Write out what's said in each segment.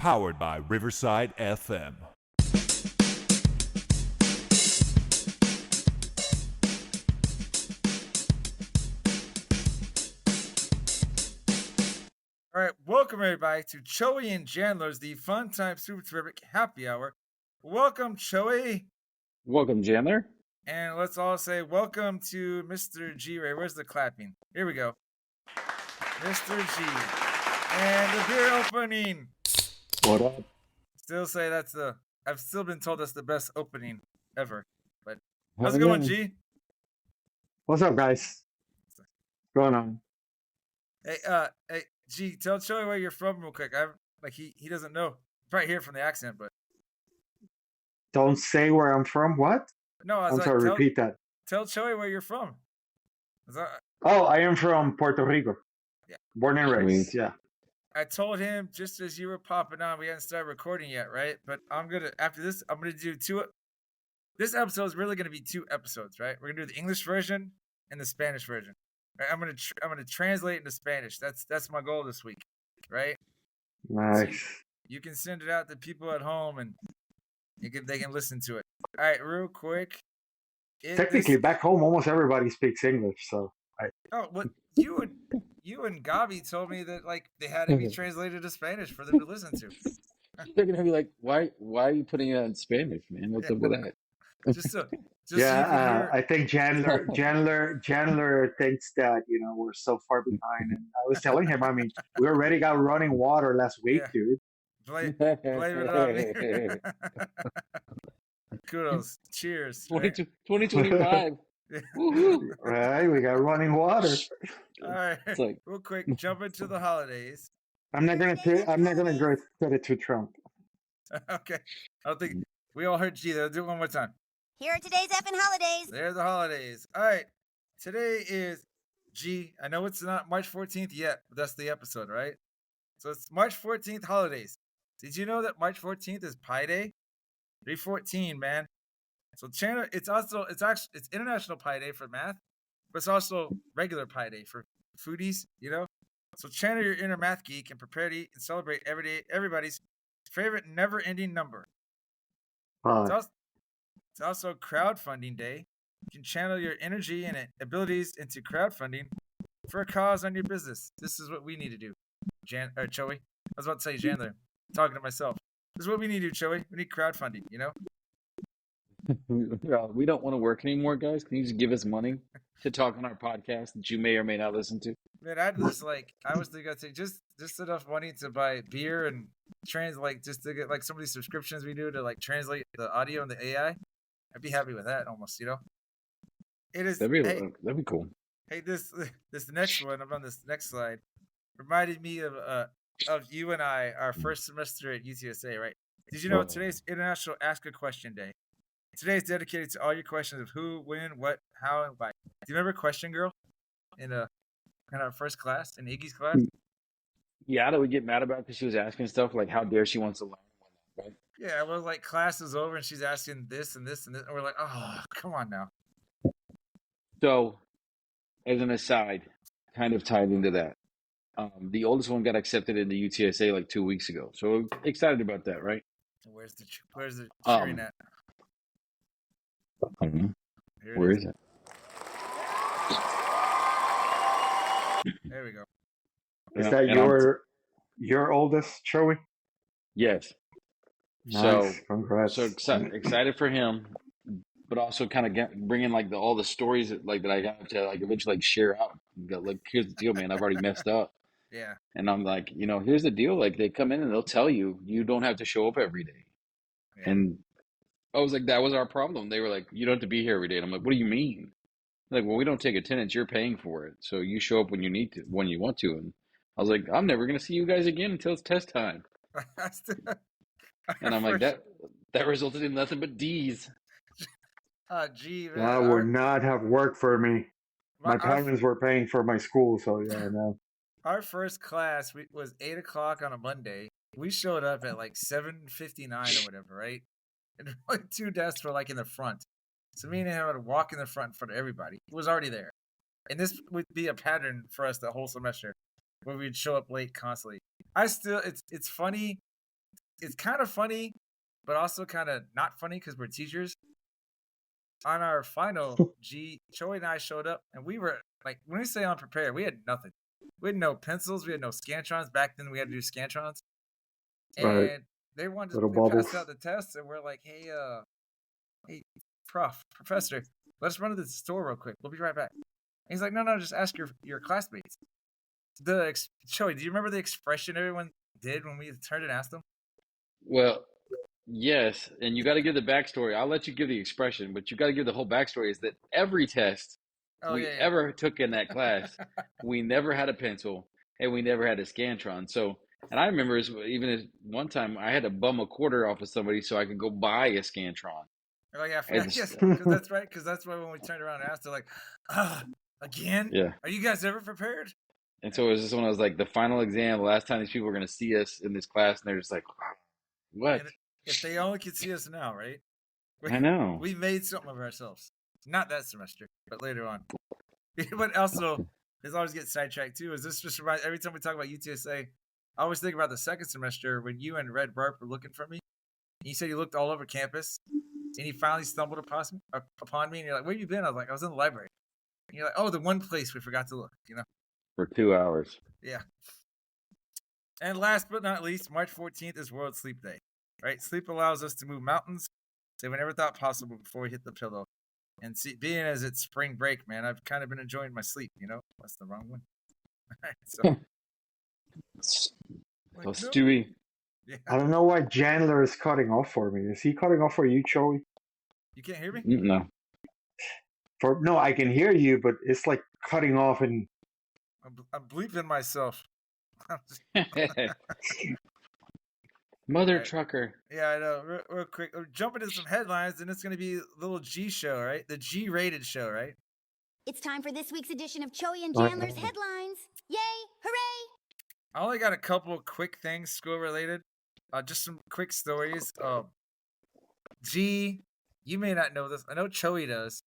Powered by Riverside FM. All right, welcome everybody to Choey and Chandler's The Fun Time Super Terrific Happy Hour. Welcome, Choey. Welcome, Chandler. And let's all say welcome to Mr. G Ray. Where's the clapping? Here we go. Mr. G. And the beer opening. What up? Still say I've still been told that's the best opening ever. But how's it going, G? What's up, guys? What's going on? Hey, G, tell Choey where you're from real quick. He doesn't know. Probably hear from the accent, but Don't say where I'm from. What? no, I was I'm like, sorry, repeat that. Tell Choey where you're from. Oh, I am from Puerto Rico. Yeah. Born and raised. Sweet. Yeah. I told him just as you were popping on, we hadn't started recording yet, right? But after this, I'm gonna do two. This episode is really gonna be two episodes, right? We're gonna do the English version and the Spanish version. Right? I'm gonna translate into Spanish. That's my goal this week, right? Nice. So you can send it out to people at home, and they can listen to it. All right, real quick. Technically, back home, almost everybody speaks English. So. What you and Gabi told me that like they had to be translated to Spanish for them to listen to. They're gonna be like, "Why are you putting it in Spanish, man? What's up with that?" Just Yeah, I think Chandler thinks that we're so far behind, and I was telling him, we already got running water last week, dude. Blame it on me. Kudos. Cheers. 2025. Right, we got running water. All right, real quick, jump into the holidays. I'm not gonna give credit to Trump. Okay, I don't think we all heard G. Though, do it one more time. Here are today's effing holidays. There's the holidays. All right, today is G. I know it's not March 14th yet, but that's the episode, right? So it's March 14th holidays. Did you know that March 14th is Pi Day? 314, man. So Chandler, it's International Pi Day for math, but it's also regular Pi Day for foodies, So channel your inner math geek and prepare to eat and celebrate everybody's favorite never-ending number. It's also crowdfunding day. You can channel your energy and abilities into crowdfunding for a cause on your business. This is what we need to do, Choey. I was about to say Chandler. I'm talking to myself. This is what we need to do, Choey. We need crowdfunding, We don't want to work anymore, guys. Can you just give us money to talk on our podcast that you may or may not listen to? Man, I was thinking I'd say just enough money to buy beer and translate, just to get like some of these subscriptions we do to like translate the audio and the AI. I'd be happy with that almost, It is. That'd be cool. Hey, this next one, I'm on this next slide, reminded me of you and I, our first semester at UTSA, right? Did you know today's International Ask a Question Day? Today is dedicated to all your questions of who, when, what, how, and why. Do you remember Question Girl in our first class, in Iggy's class? Yeah, that we get mad about because she was asking stuff like, how dare she wants to learn, right? Yeah, well, like class is over and she's asking this and this and this, and we're like, oh, come on now. So, as an aside, kind of tied into that, the oldest one got accepted into UTSA like 2 weeks ago. So we're excited about that, right? Where's the cheering at? Where is it? There we go. Is that your oldest, Choey? Yes. Nice. Congrats. So excited for him, but also kind of bringing like all the stories that I have to like eventually like share out. Like, here's the deal, man. I've already messed up. Yeah. And I'm like, here's the deal. Like, they come in and they'll tell you don't have to show up every day. Yeah. And I was like, that was our problem. They were like, you don't have to be here every day. And I'm like, what do you mean? Like, well, we don't take attendance. You're paying for it. So you show up when you need to, when you want to. And I was like, I'm never going to see you guys again until it's test time. And I'm like, that resulted in nothing but D's. Gee, man. That would not have worked for me. My parents were paying for my school, so yeah, no. Our first class was 8 o'clock on a Monday. We showed up at like 7:59 or whatever, right? And like 2 desks were like in the front. So me and him had to walk in the front in front of everybody. He was already there. And this would be a pattern for us the whole semester, where we'd show up late constantly. It's funny it's kind of funny, but also kind of not funny because we're teachers. On our final, Joey and I showed up, and we were like, when we say unprepared, we had nothing. We had no pencils, we had no scantrons. Back then, we had to do scantrons, Right. and they wanted Little we bubbles. passed out the tests, and we're like, hey, professor, let's run to the store real quick. We'll be right back. And he's like, no, just ask your classmates. Joey, do you remember the expression everyone did when we turned and asked them? Well, yes, and you got to give the backstory. I'll let you give the expression, but you got to give the whole backstory. Is that every test we ever took in that class, we never had a pencil and we never had a Scantron. So, and I remember even one time I had to bum a quarter off of somebody so I could go buy a Scantron. Oh yeah, yes, because that's right. Because that's why when we turned around and asked, they're like, again? Yeah. Are you guys ever prepared? And so it was just when I was like the final exam, the last time these people were going to see us in this class, and they're just like, what? And if they only could see us now, right? I know. We made something of ourselves. Not that semester, but later on. But also, this always gets sidetracked too. Is this just reminds every time we talk about UTSA, I always think about the second semester when you and Red Barb were looking for me. And you said you looked all over campus, and you finally stumbled upon me, and you're like, "Where you been?" I was like, "I was in the library." And you're like, "Oh, the one place we forgot to look," For 2 hours. Yeah. And last but not least, March 14th is World Sleep Day, right? Sleep allows us to move mountains that we never thought possible before we hit the pillow. And being as it's spring break, man, I've kind of been enjoying my sleep, That's the wrong one. So Stewie. Yeah. I don't know why Chandler is cutting off for me. Is he cutting off for you, Joey? You can't hear me? No. No, I can hear you, but it's like cutting off and I'm bleeping myself. Mother right. trucker. Yeah, I know. Real quick. We're jumping into some headlines, and it's going to be a little G show, right? The G-rated show, right? It's time for this week's edition of Joey and Chandler's Headlines. Yay! Hooray! I only got a couple of quick things school-related. Just some quick stories. G, you may not know this. I know Joey does.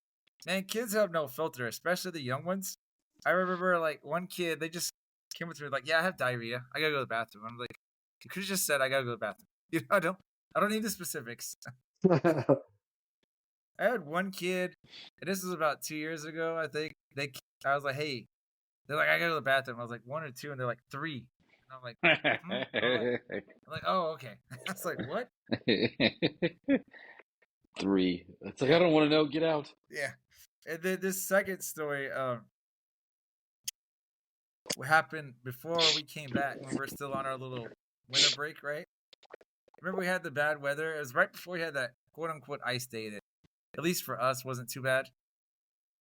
Man, kids have no filter, especially the young ones. I remember, like, one kid, they just came with me like, yeah, I have diarrhea. I gotta go to the bathroom. I'm like, you could have just said I gotta go to the bathroom. I don't need the specifics. I had one kid, and this was about 2 years ago, I think. I was like, hey, they're like, I gotta go to the bathroom. I was like, 1 or 2, and they're like, 3. And I'm like, I'm like, oh, okay. I was like, what? 3. It's like, I don't want to know. Get out. Yeah. And then this second story, what happened before we came back when we were still on our little winter break, right? Remember we had the bad weather? It was right before we had that quote-unquote ice day that, at least for us, wasn't too bad.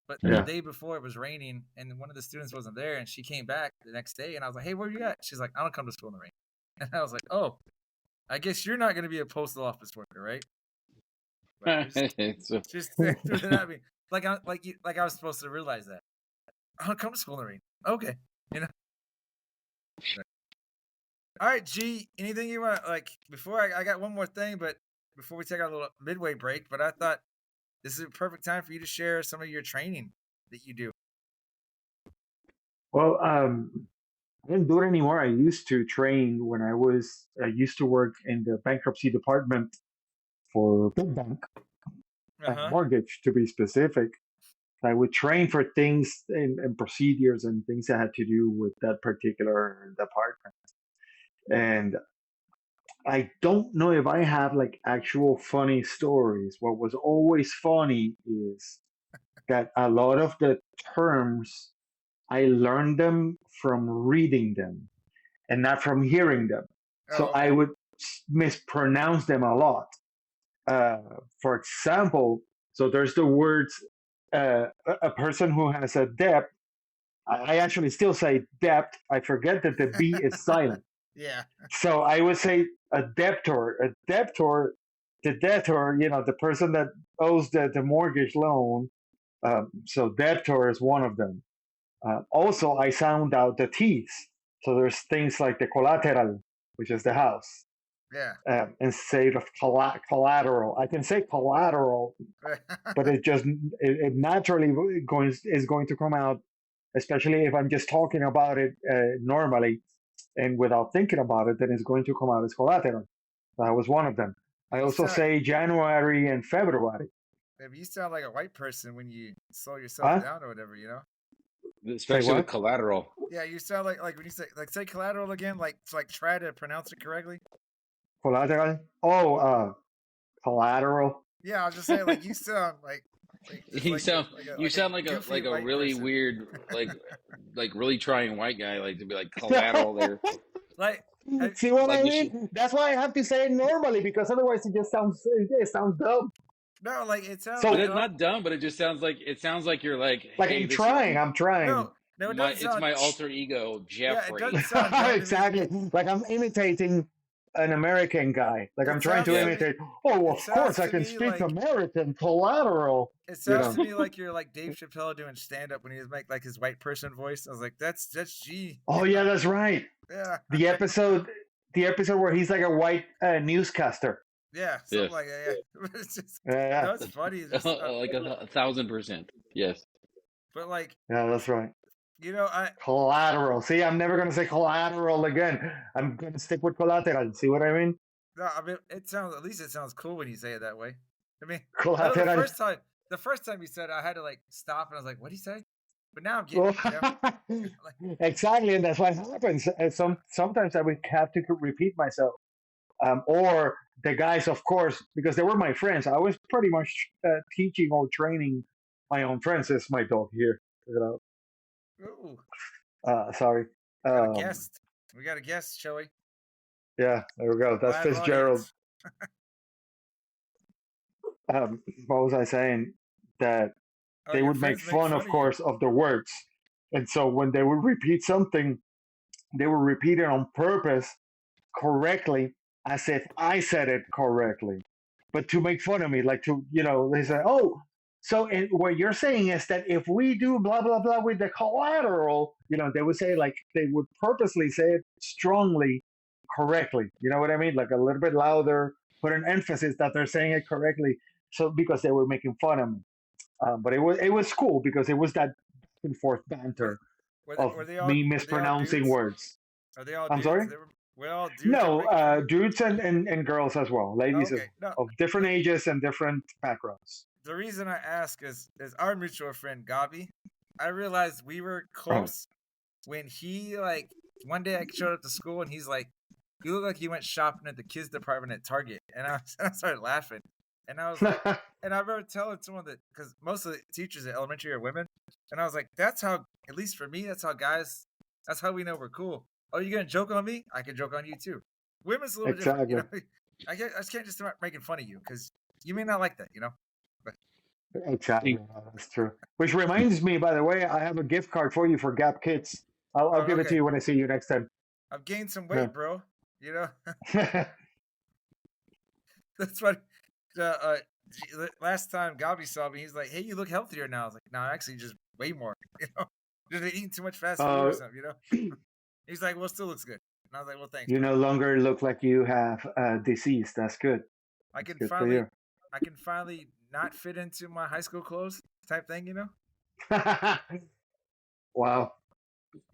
But the day before, it was raining, and one of the students wasn't there, and she came back the next day, and I was like, hey, where you at? She's like, I don't come to school in the rain. And I was like, oh, I guess you're not going to be a postal office worker, right? Just threw that at me. Like I was supposed to realize that. I don't come to school in the rain. Okay. All right, G, anything you want to, like, before I got one more thing, but before we take our little midway break, but I thought this is a perfect time for you to share some of your training that you do. Well, I didn't do it anymore. I used to train when I used to work in the bankruptcy department for Big Bank, mortgage to be specific. I would train for things and procedures and things that had to do with that particular department. And I don't know if I have like actual funny stories. What was always funny is that a lot of the terms, I learned them from reading them and not from hearing them. So I would mispronounce them a lot. For example, so there's the words, a person who has a debt. I actually still say debt. I forget that the B is silent. Yeah. So I would say a debtor, the debtor, the person that owes the mortgage loan. So debtor is one of them. Also, I sound out the T's. So there's things like the collateral, which is the house. Yeah. Instead of collateral, I can say collateral, but it naturally is going to come out, especially if I'm just talking about it normally and without thinking about it, then it's going to come out as collateral. That was one of them. I also say January and February. Maybe you sound like a white person when you slow yourself Huh? down or whatever, you know? Especially with what? collateral. Yeah, you sound like when you say collateral again, like try to pronounce it correctly. Collateral. Oh, collateral. Yeah, I was just saying like you sound like just You sound you sound a goofy like a white really person. weird like really trying white guy like to be like collateral there. Like See what Like I you mean? should. That's why I have to say it normally because otherwise it just sounds dumb. no, like it sounds But like So it's not dumb. But it sounds like you're like, like hey, this is I'm trying. no, it doesn't it's sound my alter ego, yeah, it doesn't Jeffrey. sound dumb to me. Exactly. Like I'm imitating an American guy. Like I'm It trying sounds to Yeah. to me imitate. Oh, it of sounds course I to can me speak like American. Collateral. it You sounds know. to me like you're like Dave Chappelle doing stand up when he was make like his white person voice. I was like, that's G. Oh yeah, that's right. Yeah. The episode where he's like a white newscaster. Yeah, Yeah. something like that. Yeah. It's just Yeah, no, it's funny. It's just, Like 1,000%. Yes. but like yeah, that's right. you know, Collateral. See, I'm never gonna say collateral again. I'm gonna stick with collateral. See what I mean? no, I mean it sounds at least it sounds cool when you say it that way. I mean, I know Collateral. the first time you said it, I had to like stop and I was like, what did he say? But now I'm getting it, you know? Exactly, and that's what happens. Sometimes I would have to repeat myself, or the guys, of course, because they were my friends. I was pretty much teaching or training my own friends. It's my dog here. You Ooh, know, sorry. got a guest. We got a guest, Joey. Yeah, there we go. That's Live Fitzgerald. audience. What was I saying? That Oh, they your would make friends fun, of you. course, of the words. And so when they would repeat something, they would repeat it on purpose correctly as if I said it correctly. But to make fun of me, like to, they say, oh, so what you're saying is that if we do blah, blah, blah with the collateral, they would say like, they would purposely say it strongly, correctly. You know what I mean? Like a little bit louder, put an emphasis that they're saying it correctly. So because they were making fun of me. But it was cool because it was that back and forth banter of me mispronouncing words. Are they all I'm dudes? sorry? We're all dudes. No, dudes and girls as well, ladies Okay, no. of different ages and different backgrounds. The reason I ask is our mutual friend Gabi. I realized we were close when he like one day I showed up to school and he's like, "You look like you went shopping at the kids department at Target," and I started laughing. And I was like, and I remember telling someone that because most of the teachers at elementary are women, and I was like, that's how, at least for me, that's how we know we're cool. Oh, you gonna joke on me? I can joke on you too. Women's a little different, you know. I just can't just start making fun of you because you may not like that, you know. But, exactly, that's true. Which reminds me, by the way, I have a gift card for you for Gap Kids. I'll give it to you when I see you next time. I've gained some weight, bro. You know. That's what. Last time Gabi saw me, he's like, "Hey, you look healthier now." I was like, "No, actually, just way more. You know, just eating too much fast food or something." You know. He's like, "Well, still looks good." And I was like, "Well, thanks." You no longer look like you have a disease. That's good. I can finally not fit into my high school clothes type thing. You know. Wow.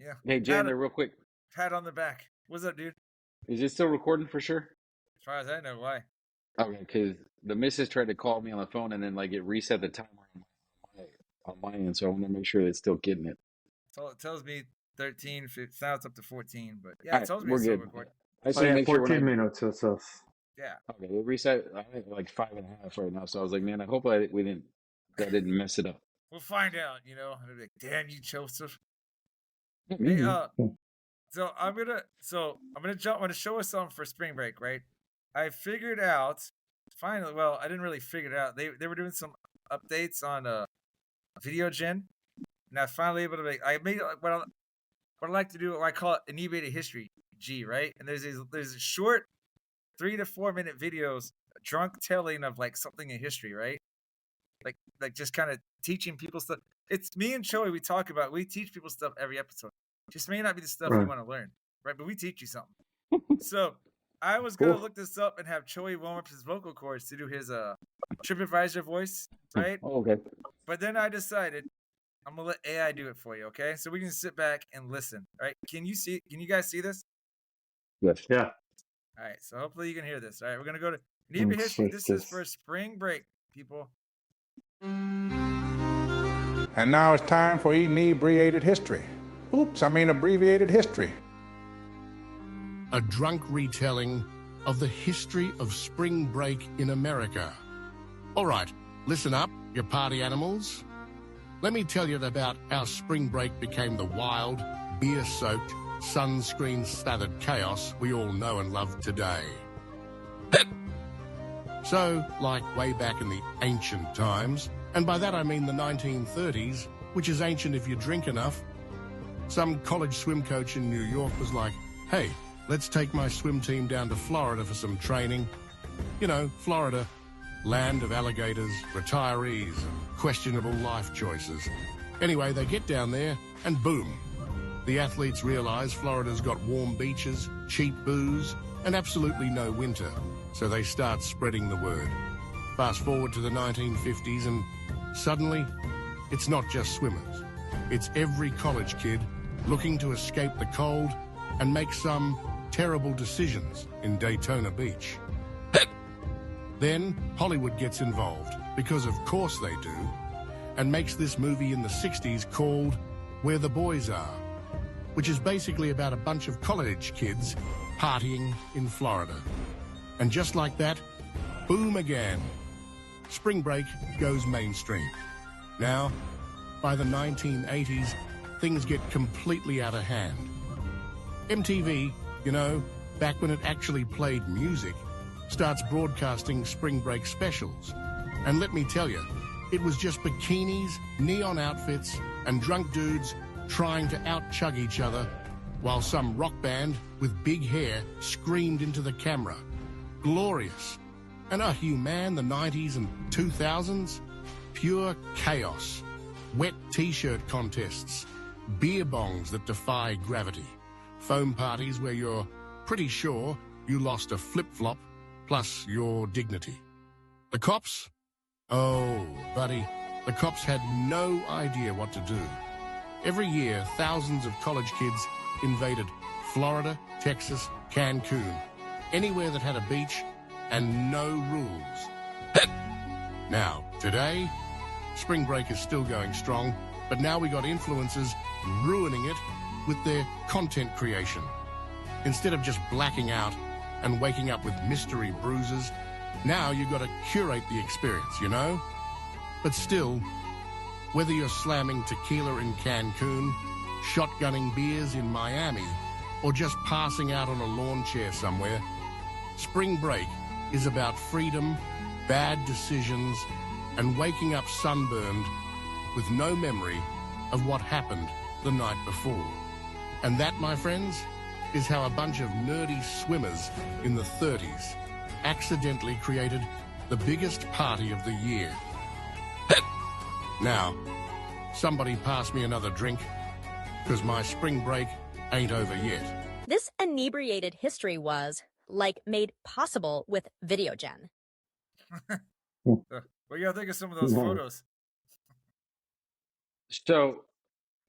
Yeah. Hey, Chandler, real quick. Pat on the back. What's up, dude? Is it still recording for sure? As far as I know, why? Okay, because the missus tried to call me on the phone and then like it reset the timer on my end, so I want to make sure it's still getting it. So it tells me 13, 15, now it's up to 14, but yeah, it tells me we're it's still good. recording. I just want to make sure 14 minutes or so. Yeah. Okay, it reset. I think like 5.5 right now, so I was like, man, I hope that didn't mess it up. We'll find out, you know. And I'll be like, damn you, Joseph. Hey, so I'm gonna show us something for spring break, right? I figured out finally. Well, I didn't really figure it out. They were doing some updates on Video Gen, and I finally able to make. I made what I like to do. What I call it inebriated history G, right? And there's a short 3 to 4 minute videos, drunk telling of like something in history, right? Like just kind of teaching people stuff. It's me and Joey. We teach people stuff every episode. Just may not be the stuff you want to learn, right? But we teach you something. So I was gonna look this up and have Joey warm up his vocal cords to do his TripAdvisor voice, right? Oh, okay. But then I decided I'm gonna let AI do it for you, okay? So we can sit back and listen, right? Can you guys see this? Yes. Yeah. All right, so hopefully you can hear this. All right, we're gonna go to Inebriated history. This is for spring break, people. And now it's time for inebriated history. Oops, I mean abbreviated history. A drunk retelling of the history of spring break in America. All right, listen up, you party animals. Let me tell you about how spring break became the wild, beer-soaked, sunscreen-slathered chaos we all know and love today. So, like way back in the ancient times, and by that I mean the 1930s, which is ancient if you drink enough, some college swim coach in New York was like, hey, let's take my swim team down to Florida for some training. You know, Florida, land of alligators, retirees, and questionable life choices. Anyway, they get down there, and boom. The athletes realize Florida's got warm beaches, cheap booze, and absolutely no winter. So they start spreading the word. Fast forward to the 1950s, and suddenly, it's not just swimmers. It's every college kid looking to escape the cold and make some terrible decisions in Daytona Beach. Then Hollywood gets involved, because of course they do, and makes this movie in the 60s called Where the Boys Are, which is basically about a bunch of college kids partying in Florida. And just like that, boom again. Spring break goes mainstream. Now, by the 1980s, things get completely out of hand. MTV, you know, back when it actually played music, starts broadcasting spring break specials. And let me tell you, it was just bikinis, neon outfits, and drunk dudes trying to out-chug each other while some rock band with big hair screamed into the camera. Glorious. And you man, the 90s and 2000s? Pure chaos. Wet t-shirt contests. Beer bongs that defy gravity. Foam parties where you're pretty sure you lost a flip-flop plus your dignity. The cops? Oh, buddy, the cops had no idea what to do. Every year, thousands of college kids invaded Florida, Texas, Cancun, anywhere that had a beach and no rules. Now, today, spring break is still going strong, but now we got influencers ruining it with their content creation. Instead of just blacking out and waking up with mystery bruises, now you got to curate the experience, you know? But still, whether you're slamming tequila in Cancun, shotgunning beers in Miami, or just passing out on a lawn chair somewhere, spring break is about freedom, bad decisions, and waking up sunburned with no memory of what happened the night before. And that, my friends, is how a bunch of nerdy swimmers in the 30s accidentally created the biggest party of the year. Now, somebody pass me another drink, because my spring break ain't over yet. This inebriated history was, like, made possible with VideoGen. What do y'all think of some of those photos? So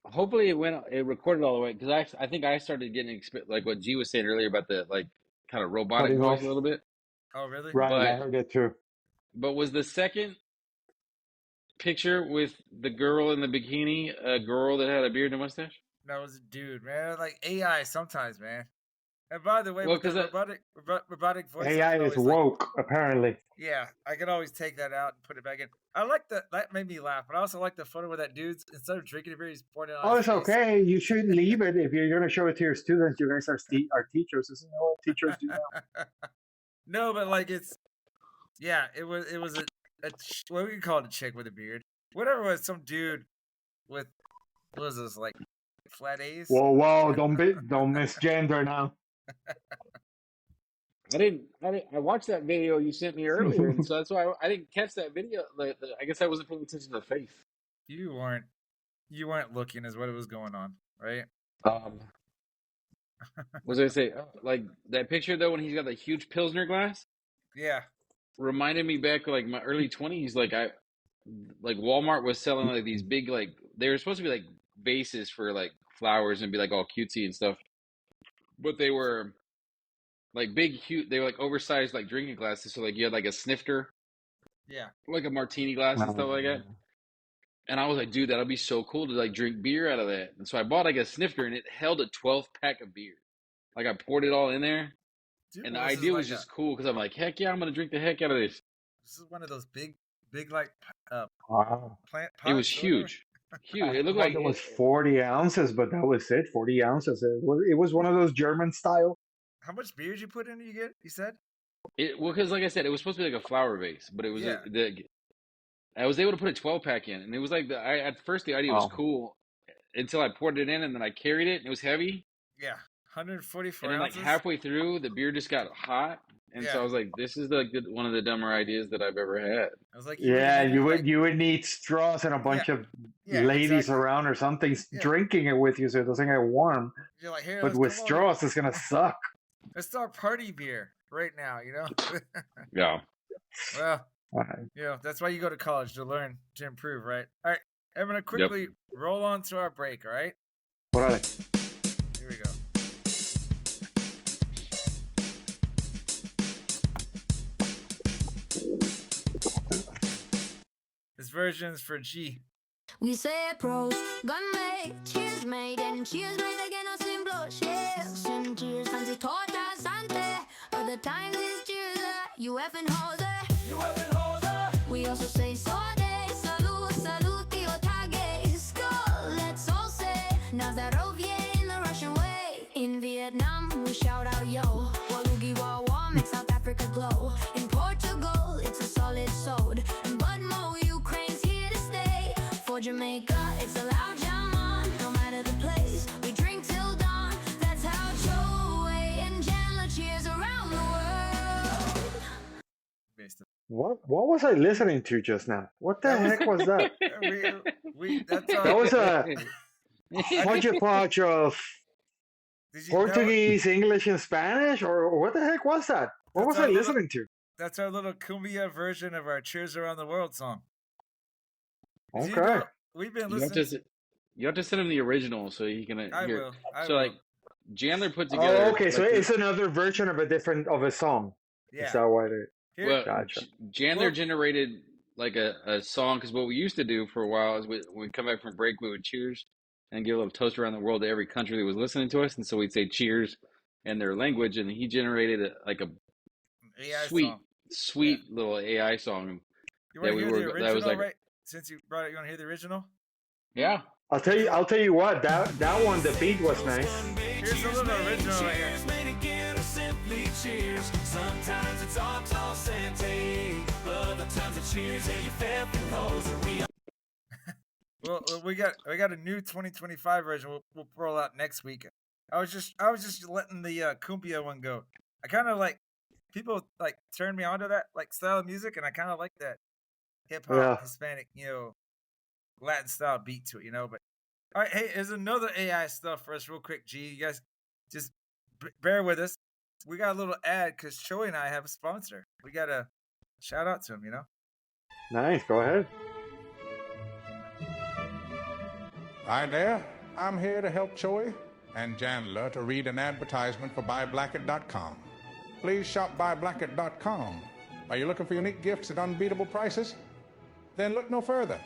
hopefully it recorded all the way, because I think I started getting like what G was saying earlier about the like kind of robotic Cutting voice off. a little bit. Oh, really? Right, I heard it too. But was the second picture with the girl in the bikini a girl that had a beard and a mustache? That was a dude, man. Like AI sometimes, man. And by the way, Well, with the robotic voice, AI is woke, apparently. Yeah, I can always take that out and put it back in. I like that made me laugh, but I also like the photo where that dude's, instead of drinking a beer, he's pointing on Oh, his it's face. okay. You shouldn't leave it. If you're going to show it to your students, you're going to start our teachers. This is what teachers do now. No, but like it was what we can call it, a chick with a beard. Whatever it was, some dude with, what was this, like flat A's? Whoa, don't misgender now. I watched that video you sent me earlier, and so that's why I didn't catch that video. I guess I wasn't paying attention to the face. You weren't looking as what was going on, right? Was I say like that picture though when he's got the huge Pilsner glass? Yeah. Reminded me back like my early 20s. Like Walmart was selling like these big like they were supposed to be like vases for like flowers and be like all cutesy and stuff, but they were like big, huge. They were like oversized, like drinking glasses. So like you had like a snifter, Yeah. like a martini glass and stuff like that. And I was like, dude, that'll be so cool to like drink beer out of that. And so I bought like a snifter, and it held a 12-pack of beer. Like I poured it all in there, Dude, and the well, this is idea was like just cool because I'm like, heck yeah, I'm gonna drink the heck out of this. this is one of those big like Wow. plant pots. It was or whatever. huge, huge. I It looked thought like it was 40 ounces, but that was it. 40 ounces. It was one of those German style. How much beer did you put in? You said? well, because like I said, it was supposed to be like a flower vase, but it was Yeah. I was able to put a 12-pack in, and it was like at first the idea was cool until I poured it in, and then I carried it, and it was heavy. Yeah. 144 And then like ounces. halfway through, the beer just got hot, and so I was like, "This is one of the dumber ideas that I've ever had." I was like, Yeah, like, you would need straws and a bunch of ladies exactly. around or something drinking it with you so it doesn't get warm. You're like, here, But with straws, it's gonna suck. Let's start party beer right now, you know? Yeah. Well, you know, that's why you go to college, to learn, to improve, right? All right, I'm going to quickly roll on to our break, all right? Órale. Here we go. This version's for G. We say pros, gun mate, cheers mate, and cheers mate again, no simple cheers. And cheers, fancy tortas, ante. Other times it's cheers, you effing hoser. You effing hoser. We also say sorte, salud, salud, tío tage. Skull, let's all say, Nazarovie in the Russian way. In Vietnam, we shout out yo. Walugi Wawa makes South Africa glow. In Portugal, it's a solid soda. But Mo, Ukraine's here to stay. For Jamaica, it's a loud jam on. No matter the place, we drink till dawn. That's how Joe and Chandler cheers around the world. What was I listening to just now? What the heck was that? That was a hodgepodge of Portuguese, English, and Spanish, or what the heck was that? What was I listening to? That's our little cumbia version of our Cheers Around the World song. Okay. You know, we've been listening. You have to send him the original so you can hear. I so will. like Chandler put together. Oh, okay. Like, So it's another version of a song. Yeah. Is that what it? Well, Gotcha. Chandler generated like a song, because what we used to do for a while is when we come back from break, we would cheers and give a little toast around the world to every country that was listening to us, and so we'd say cheers in their language, and he generated a AI sweet little AI song. You want to hear the original, right? Since you brought it, you want to hear the original? Yeah. I'll tell you what. That one, the beat was nice. Here's a little original right here. Cheers. Sometimes it's all toss and take. Other times it cheers and you flipping holes and we. Well, we got a new 2025 version. We'll roll out next week. I was just letting the cumbia one go. I kind of like, people like turned me onto that like style of music, and I kind of like that hip hop, Hispanic, you know, Latin style beat to it, you know. But all right, hey, there's another AI stuff for us, real quick. G, you guys just bear with us. We got a little ad because Choi and I have a sponsor. We got to shout out to him, you know. Nice. Go ahead. Hi there. I'm here to help Choi and Chandler to read an advertisement for BuyBlacket.com. Please shop BuyBlacket.com. Are you looking for unique gifts at unbeatable prices? Then look no further.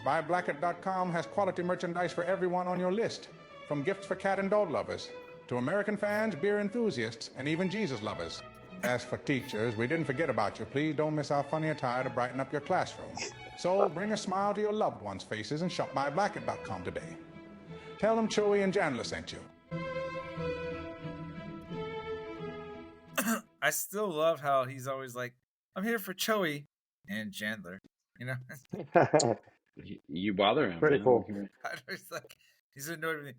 BuyBlacket.com has quality merchandise for everyone on your list, from gifts for cat and dog lovers to American fans, beer enthusiasts, and even Jesus lovers. As for teachers, we didn't forget about you. Please don't miss our funny attire to brighten up your classroom. So bring a smile to your loved ones' faces and shop BuyBlacket.com today. Tell them Choi and Chandler sent you. I still love how he's always like, I'm here for Choi and Chandler, you know? You bother him. Pretty cool. It's like, he's annoyed with me.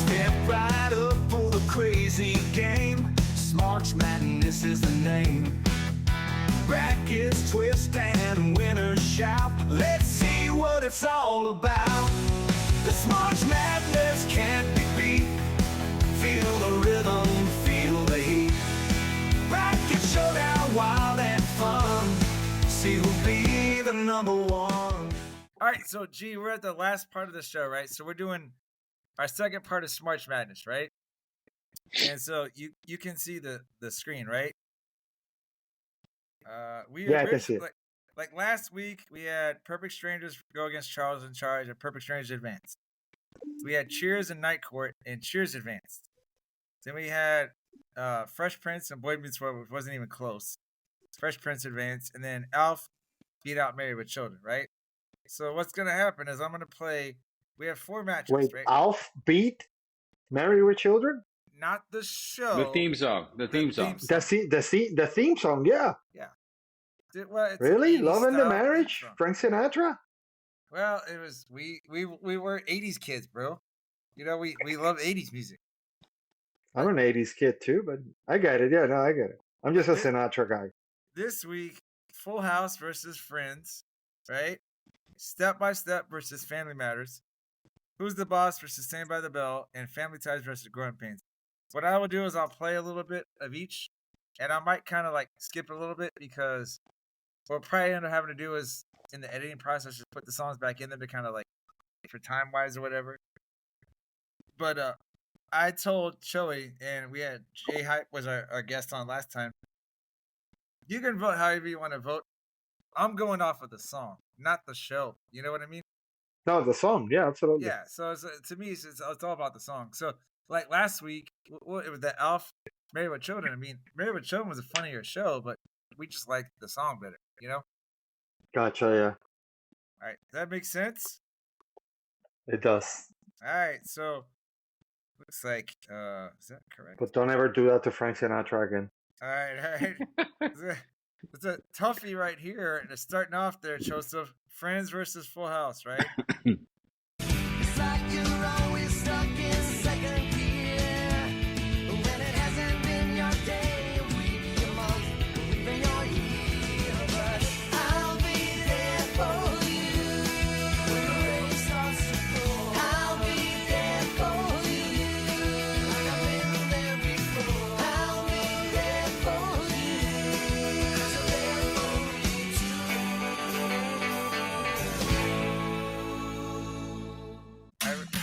Step right up for the crazy game. Smarch Madness is the name. Brackets twist and winners shout. Let's see what it's all about. The Smarch Madness can't be beat. Feel the rhythm, feel the heat. Bracket showdown, wild and fun. See who'll be the number one. All right, so G, we're at the last part of the show, right? So we're doing our second part of Smarch Madness, right? And so you can see the screen, right? I can see it. Like last week we had Perfect Strangers go against Charles in Charge and Perfect Strangers advanced. We had Cheers and Night Court and Cheers advanced. Then we had Fresh Prince and Boy Meets World, which wasn't even close. Fresh Prince advanced, and then Alf beat out Married with Children, right? So what's gonna happen is I'm gonna play. We have 4 matches, Wait, right? Alf beat Married with Children? Not the show. The theme song. The theme song. The theme song, yeah. Yeah. Well, Really? Love and the Marriage? Frank Sinatra? Well, it was we were 80s kids, bro. You know, we love 80s music. I'm an 80s kid too, but I get it. Yeah, no, I get it. I'm just a Sinatra guy. This week, Full House versus Friends, right? Step by Step versus Family Matters. Who's the Boss versus Saved by the Bell, and Family Ties versus Growing Pains. What I will do is I'll play a little bit of each, and I might kind of like skip a little bit because what we'll probably end up having to do is in the editing process just put the songs back in them to kind of like for time wise or whatever. But I told Joey, and we had Jay Hype was our guest on last time. You can vote however you want to vote. I'm going off of the song, not the show. You know what I mean? No, the song. Yeah, absolutely. Yeah. So to me, it's all about the song. So like last week, it was the Alf Married with Children. I mean, Married with Children was a funnier show, but we just liked the song better. You know? Gotcha. Yeah. All right. Does that make sense? It does. All right. So looks like is that correct? But don't ever do that to Frank Sinatra again. All right. It's a toughie right here. And it's starting off there, Joseph. Friends versus Full House, right? It's like you're always stuck in second gear. When it hasn't been your day, a week, a month, even your year. But I'll be there for you. When the rain starts to pour, I'll be there for you. Like I've been there before. I'll be there for you. 'Cause I'm there for you too.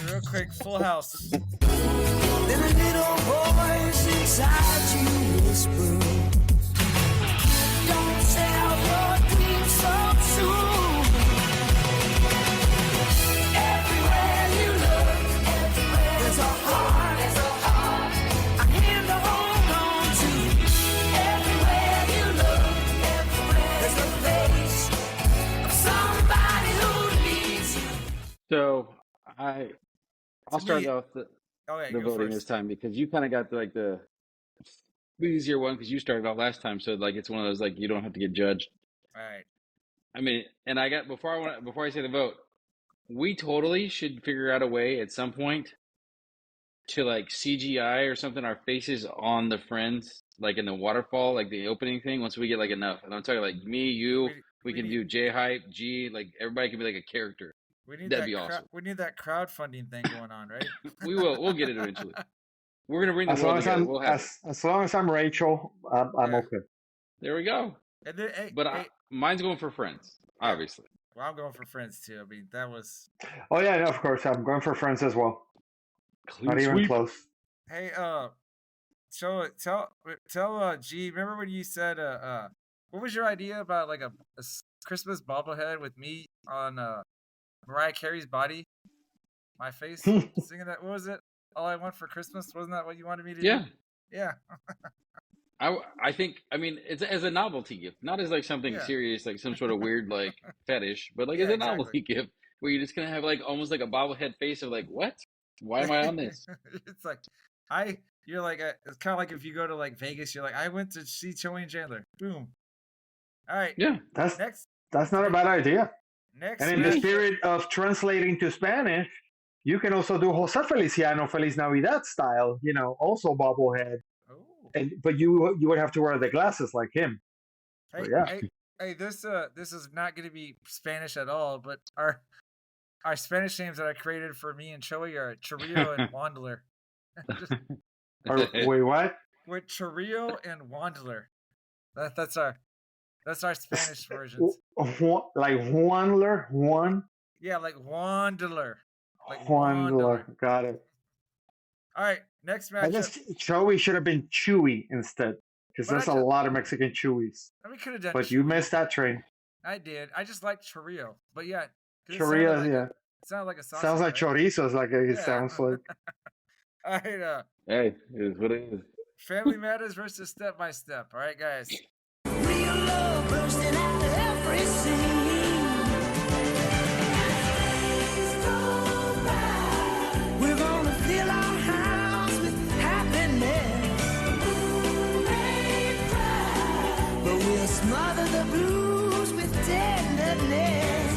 Real quick, Full House. Then a little voice inside you whisper, don't sell your dreams so soon. Everywhere you look, there's a heart, a hand to hold on to. Everywhere you look, there's the face of somebody who needs you. So I'll start off the go voting first. this time because you kind of got the easier one because you started off last time. So like it's one of those like you don't have to get judged. All right. I mean, and I got before I say the vote, we totally should figure out a way at some point to like CGI or something our faces on the Friends, like in the waterfall, like the opening thing. Once we get like enough, and I'm talking like me, you, we can do J Hype, G, like everybody can be like a character. That'd be awesome. We need that crowdfunding thing going on, right? We'll get it eventually. We're gonna bring the As world long together. We'll have it. as long as I'm Rachel, I'm okay. There we go. And then, mine's going for Friends, obviously. Well, I'm going for Friends too. I mean, that was. Oh yeah, no, of course. I'm going for Friends as well. Not even close. Hey, tell G. Remember when you said what was your idea about like a Christmas bobblehead with me on Mariah Carey's body, my face, singing that? What was it? All I Want for Christmas? Wasn't that what you wanted me to do? Yeah. I think, I mean, it's as a novelty gift, not as like something serious, like some sort of weird like fetish, but like as a novelty gift where you're just gonna have like almost like a bobblehead face of like, what? Why am I on this? It's like you're like it's kind of like if you go to like Vegas, you're like, I went to see Joey and Chandler. Boom. All right. Yeah. That's not a bad idea. Next. And in the spirit of translating to Spanish, you can also do José Feliciano Feliz Navidad style, also bobblehead. But you would have to wear the glasses like him. Hey, so, yeah. hey, this is not going to be Spanish at all, but our Spanish names that I created for me and Joey are Chirrillo and Wandler. Wait, what? We're Chirrillo and Wandler. That's our Spanish versions. Like Wandler, one. Yeah, like Wanderer. Like Juan, got it. All right, next I matchup. guess Joey should have been Chewy instead, because But there's I a ju- lot of Mexican Chewies. We could have done. But you Chewy. missed that train. I did. I just like chorizo. But yeah, 'cause it Chorizo, like yeah. it sounded like a sausage. Sounds like right? chorizo. Is like it Yeah. sounds like. All right, Hey, it is what it is. Family Matters versus Step by Step. All right, guys. Real love bursting out of every scene. We're gonna fill our house with happiness. But we'll smother the blues with tenderness.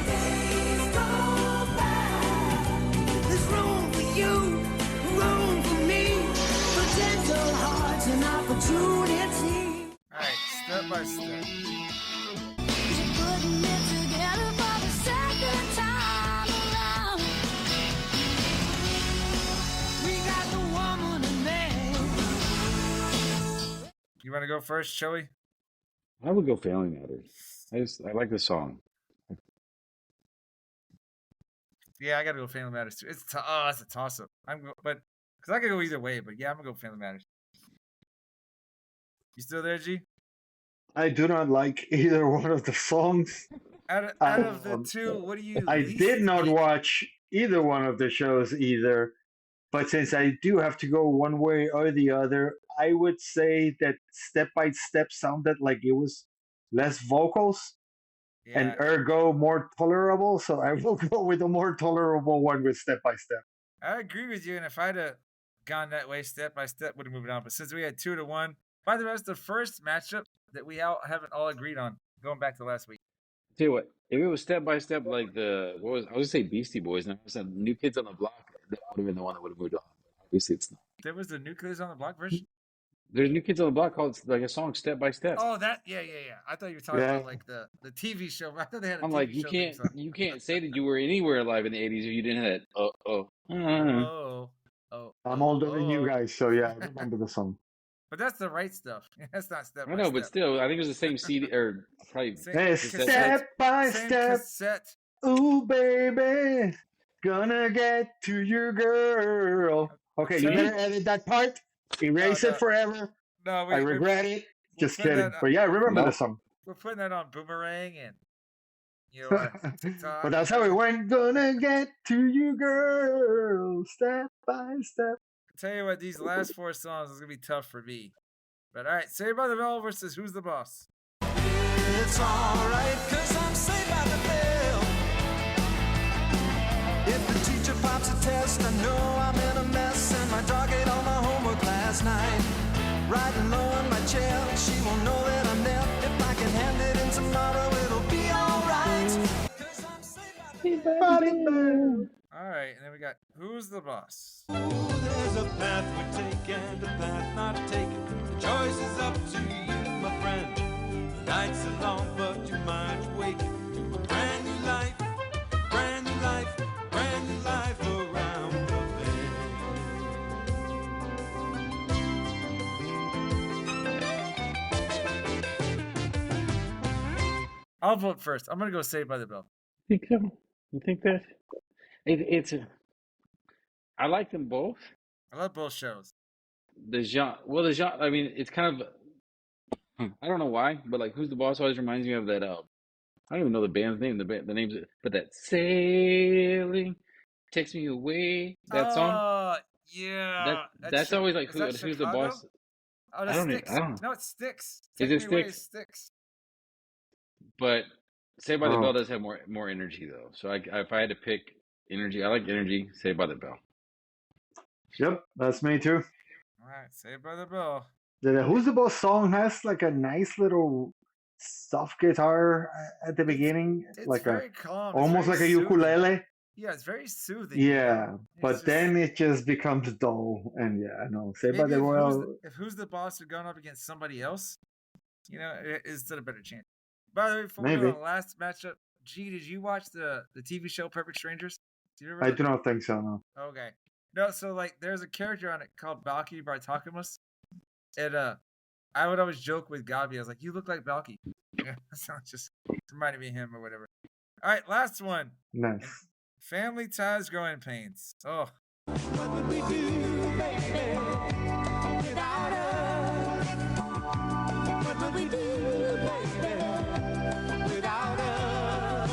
There's room for you, room for me, for gentle hearts and opportunity. All right, Step by Step. Putting it together for the second time around. We got the woman and man. You want to go first, Joey? I would go Family Matters. I like the song. Yeah, I gotta go Family Matters too. It's a toss up. But because I could go either way. But yeah, I'm gonna go Family Matters. You still there, G? I do not like either one of the songs. Out of the two, what do you? I least did not hate? watch either one of the shows either. But since I do have to go one way or the other, I would say that Step by Step sounded like it was less vocals and Yeah, ergo more tolerable. So I will go with the more tolerable one with Step by Step. I agree with you. And if I'd have gone that way, Step by Step would have moved on. But since we had 2-1, by the way, that's the first matchup that we haven't all agreed on. Going back to last week. Tell you what, if it was Step by Step like I was gonna say Beastie Boys, and I was New Kids on the Block, that would have been the one that would have moved on. But obviously, it's not. There was the New Kids on the Block version. There's New Kids on the Block called like a song Step by Step. Oh, that yeah. I thought you were talking about like the TV show. I thought they had a I'm TV like, show. you can't say that you were anywhere alive in the '80s if you didn't have that. I'm older than you guys, so yeah, I remember the song. But that's the right stuff. That's not Step by I know, Step. but still, I think it was the same CD or probably. Hey, Step by Same Step. cassette. Ooh, baby, gonna get to your girl. Okay, you better edit that part. Erase it forever. No, I regret it. Just kidding. But yeah, I remember the song. We're putting that on Boomerang and TikTok. But that's how it went. Gonna get to you, girl, step by step. Tell you what, these last 4 songs is gonna be tough for me. But all right, Saved by the Bell versus Who's the Boss? It's alright, cause I'm saved by the bell. If the teacher pops a test, I know I'm in a mess. And my dog ate all my homework last night. Riding low in my chair, she won't know that I'm there. If I can hand it in tomorrow, it'll be alright. Cause I'm saved by the bell. All right, and then we got Who's the Boss? There's a path we take and a path not taken. The choice is up to you, my friend. The nights are long, but your mind's waking to a brand new life, brand new life, brand new life around the bend. I'll vote first. I'm gonna go Saved by the Bell. Think so? You think that? I like them both. I love both shows. The genre. I mean, it's kind of. I don't know why, but like, Who's the Boss always reminds me of that. I don't even know the band's name. The name's, but that Sailing Takes Me Away. That song. Yeah. That's always like Who's the Boss. Oh, I don't know. No, it Sticks. Is it Take Me Away Sticks? But Saved by the Oh. Bell does have more energy though. So if I had to pick energy, I like energy. Saved by the Bell. Yep, that's me too. All right, Saved by the Bell. The Who's the Boss song has like a nice little soft guitar at the beginning, It's like very calm. almost like a ukulele. Yeah, it's very soothing. Yeah, but just- then it just becomes dull, and yeah, no. Saved by Maybe the Bell. if Who's the Boss had gone up against somebody else, it stood a better chance. By the way, before we go to the last matchup, G, did you watch the TV show Perfect Strangers? I do not think so. No. Okay. No, so like there's a character on it called Balky Bartakamus. And I would always joke with Gabi. I was like, "You look like Balky." Yeah, so it just reminded me of him or whatever. All right, last one. Nice. Family ties, growing pains. Oh. What would we do, baby, without us? What would we do, baby, without us?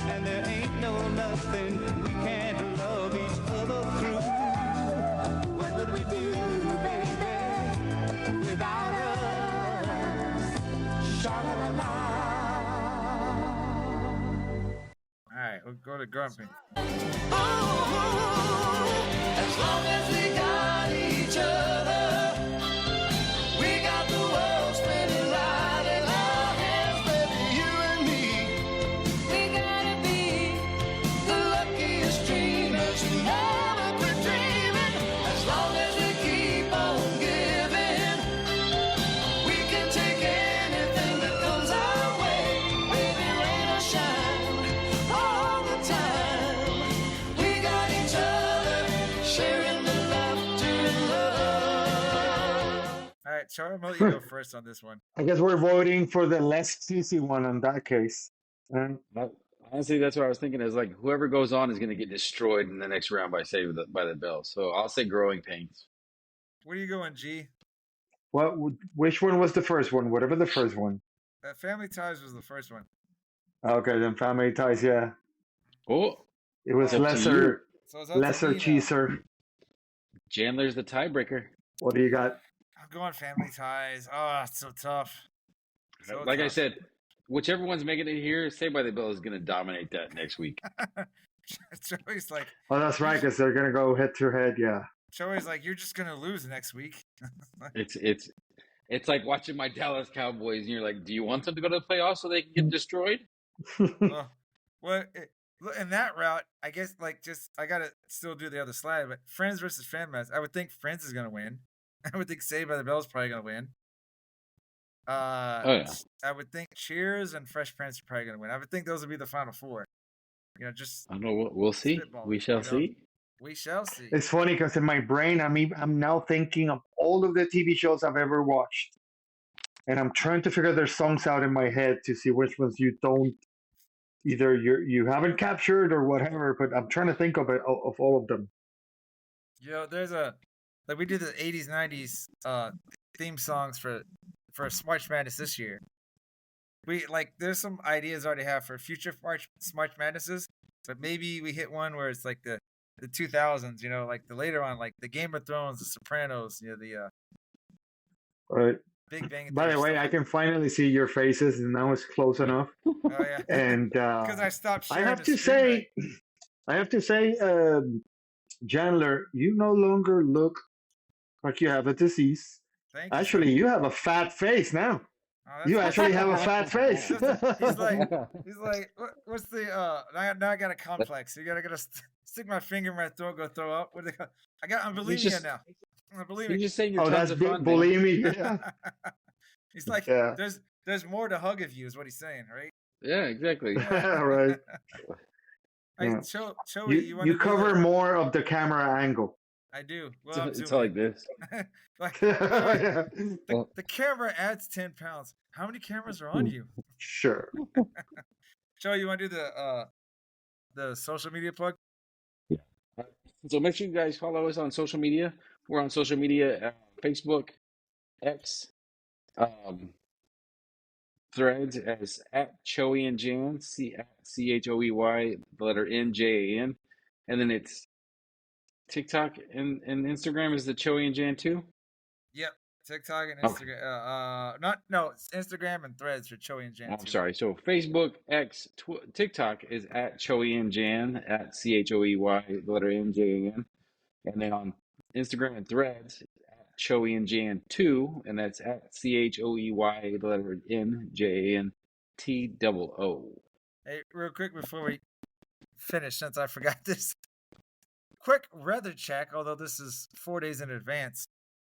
And there ain't no nothing we can't love each other through. What would we do, baby, without us? Sha-la-la-la. All right, we'll go to growing pains. As long as we got each other, we got the world spinning right in our hands, baby, you and me. We gotta be the luckiest dreamers who never quit dreaming. As long as we keep on giving, we can take anything that comes our way, baby, rain or shine, all the time. We got each other, sharing the laughter and love. All right, Char, I'm gonna let you go first on this one. I guess we're voting for the less cheesy one in that case. Honestly, that's what I was thinking. Is like whoever goes on is going to get destroyed in the next round by the bell. So I'll say growing pains. Where are you going, G? Which one was the first one? Whatever the first one. Family ties was the first one. Okay, then family ties. Yeah, Oh, it was it's up to lesser, So it's up to lesser me now. cheeser. Chandler's the tiebreaker. What do you got? I'm going family ties. Oh, it's so tough. So Like I tough. said, whichever one's making it here, Saved by the Bell is going to dominate that next week. Joey's like, Oh, that's right, because they're gonna go head to head. Yeah. Joey's like, you're just gonna lose next week. It's like watching my Dallas Cowboys, and you're like, do you want them to go to the playoffs so they can get destroyed? In that route, I guess I gotta still do the other slide. But Friends versus Fan Mess, I would think Friends is gonna win. I would think Saved by the Bell is probably gonna win. Yeah. I would think Cheers and Fresh Prince are probably gonna win. I would think those would be the final four. Just I don't know. We'll see. We shall see. We shall see. It's funny because in my brain, I'm now thinking of all of the TV shows I've ever watched, and I'm trying to figure their songs out in my head to see which ones you don't, either you haven't captured or whatever. But I'm trying to think of all of them. There's we did the 80s, 90s theme songs for Smarch Madness this year. There's some ideas I already have for future Smarch Madnesses, but maybe we hit one where it's like the 2000s, like the later on, like the Game of Thrones, the Sopranos, the Right. Big Bang. By the way, I can finally see your faces, and now it's close enough. Oh yeah. And because I stopped sharing. I have to say, Chandler, you no longer look like you have a disease. Thank you. Actually, you have a fat face now. Oh, you actually have a fat face. He's like, what's the now I got a complex. You gotta stick my finger in my throat, go throw up. I'm bulimia now. I'm bulimia. You're just saying you're oh, that's bulimia. Yeah. He's like, there's more to hug of you, is what he's saying, right? Yeah, exactly. Right. Yeah. You cover more of the camera angle. I do. Well, it's like this. The camera adds 10 pounds. How many cameras are on you? Sure. Joe, you want to do the social media plug? Yeah. So make sure you guys follow us on social media. We're on social media, Facebook, X, Threads as @Choey and Jan, CHOEY, the letter NJAN, and then it's TikTok and Instagram is the Choey and Jan too. Yep, TikTok and Instagram. It's Instagram and Threads for Choey and Jan. I'm sorry. So Facebook, X, TikTok is @Choey and Jan, CHOEY, the letter NJAN, and then on Instagram and Threads, Choey and Jan 2, and that's CHOEY, the letter NJANTOO. Hey, real quick before we finish, since I forgot this, quick weather check. Although this is 4 days in advance,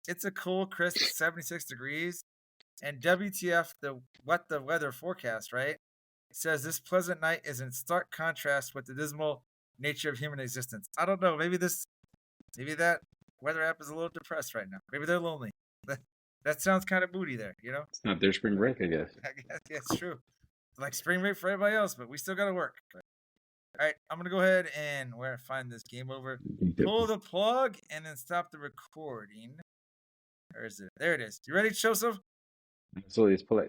it's a cool, crisp 76 degrees, and WTF the weather forecast, right? It says this pleasant night is in stark contrast with the dismal nature of human existence. I don't know. Maybe that weather app is a little depressed right now. Maybe they're lonely. That sounds kind of moody there, It's not their spring break, I guess. I guess it's true. Like spring break for everybody else, but we still got to work. All right, I'm gonna go ahead and where I find this game over. Pull the plug and then stop the recording. Where is it? There it is. You ready, Joseph? So let's play.